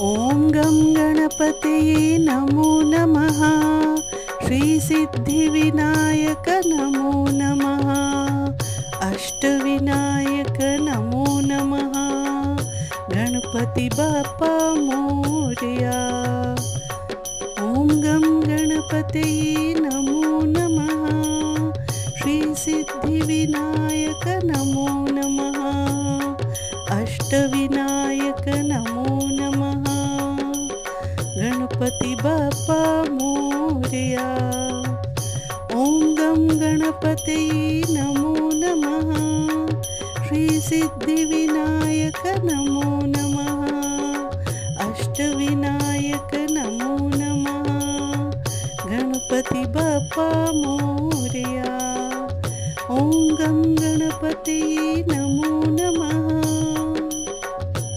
ॐ गं गणपतये नमो नमः। श्रीसिद्धिविनायक नमो नमः। अष्टविनायक नमो नमः। गणपति बाप्पा मोरया। ॐ गं गणपतये नमो नमः। श्रीसिद्धिविनायक नमो नमः। अष्टविनायक नमो नमः। गणपति बाप्पा मोरया। ॐ गं गणपतये नमो नमः। श्रीसिद्धिविनायक नमो नमः। अष्टविनायक नमो नमः। गणपति बाप्पा मोरया। ॐ गं